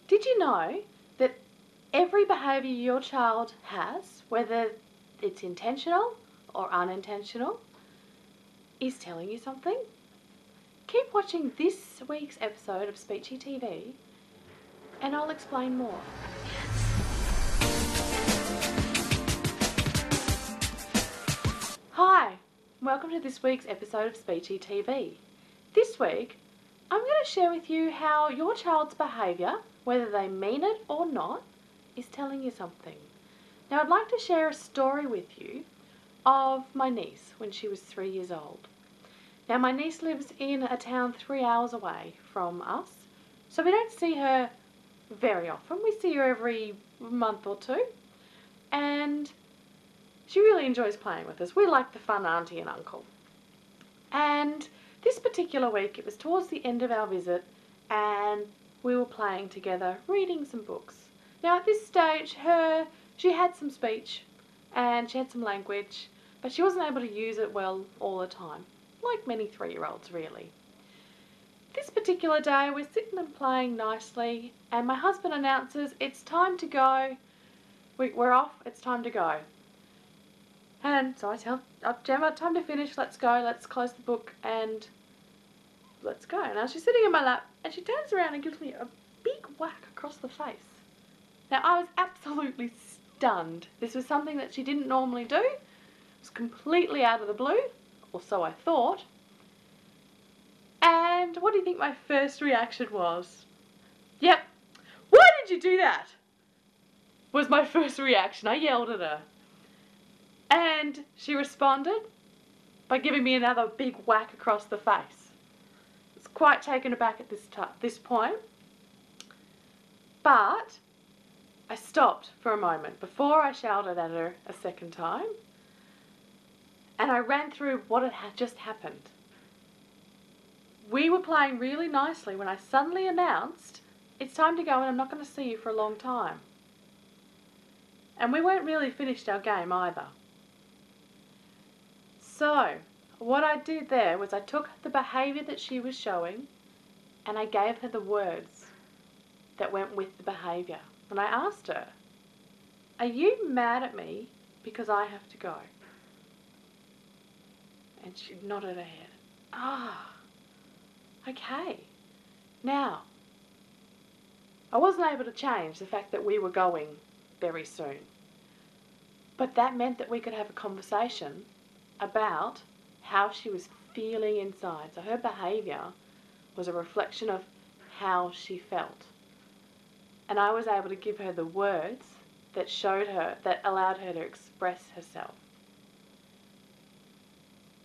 Did you know that every behaviour your child has, whether it's intentional or unintentional, is telling you something? Keep watching this week's episode of Speechy TV and I'll explain more. Hi, welcome to this week's episode of Speechy TV. This week, I'm going to share with you how your child's behaviour, whether they mean it or not, is telling you something. Now, I'd like to share a story with you of my niece when she was 3 years old. Now, my niece lives in a town 3 hours away from us, so we don't see her very often. We see her every month or two, and she really enjoys playing with us. We like the fun auntie and uncle. And this particular week, it was towards the end of our visit, and we were playing together, reading some books. Now, at this stage, she had some speech and she had some language, but she wasn't able to use it well all the time, like many 3-year-olds really. This particular day, we're sitting and playing nicely, and my husband announces, "It's time to go. We're off, it's time to go." And so I tell Gemma, "Time to finish, let's go, let's close the book and let's go." Now she's sitting in my lap and she turns around and gives me a big whack across the face. Now I was absolutely stunned. This was something that she didn't normally do. It was completely out of the blue, or so I thought. And what do you think my first reaction was? "Yep, why did you do that?" was my first reaction. I yelled at her. And she responded by giving me another big whack across the face. I was quite taken aback at this point. But I stopped for a moment before I shouted at her a second time. And I ran through what had just happened. We were playing really nicely when I suddenly announced, "It's time to go and I'm not going to see you for a long time." And we weren't really finished our game either. So, what I did there was I took the behaviour that she was showing and I gave her the words that went with the behaviour. And I asked her, "Are you mad at me because I have to go?" And she nodded her head. "Ah, okay." Now, I wasn't able to change the fact that we were going very soon. But that meant that we could have a conversation about how she was feeling inside. So her behaviour was a reflection of how she felt. And I was able to give her the words that allowed her to express herself.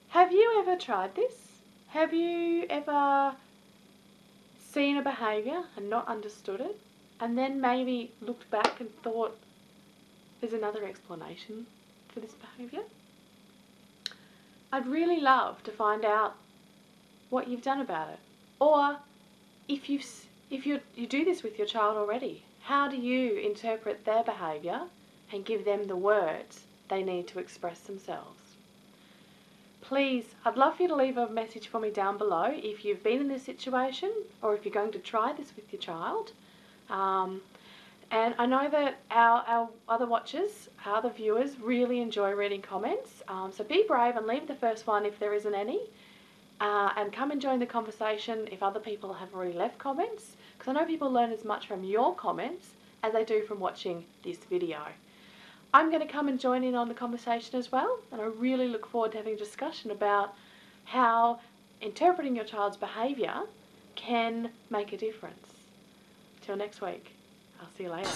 Have you ever tried this? Have you ever seen a behaviour and not understood it, and then maybe looked back and thought, there's another explanation for this behaviour? I'd really love to find out what you've done about it. Or if you do this with your child already, how do you interpret their behaviour and give them the words they need to express themselves? Please, I'd love for you to leave a message for me down below if you've been in this situation or if you're going to try this with your child. And I know that our other watchers, our other viewers, really enjoy reading comments. So be brave and leave the first one if there isn't any. And come and join the conversation if other people have already left comments. Because I know people learn as much from your comments as they do from watching this video. I'm going to come and join in on the conversation as well. And I really look forward to having a discussion about how interpreting your child's behaviour can make a difference. Till next week. I'll see you later.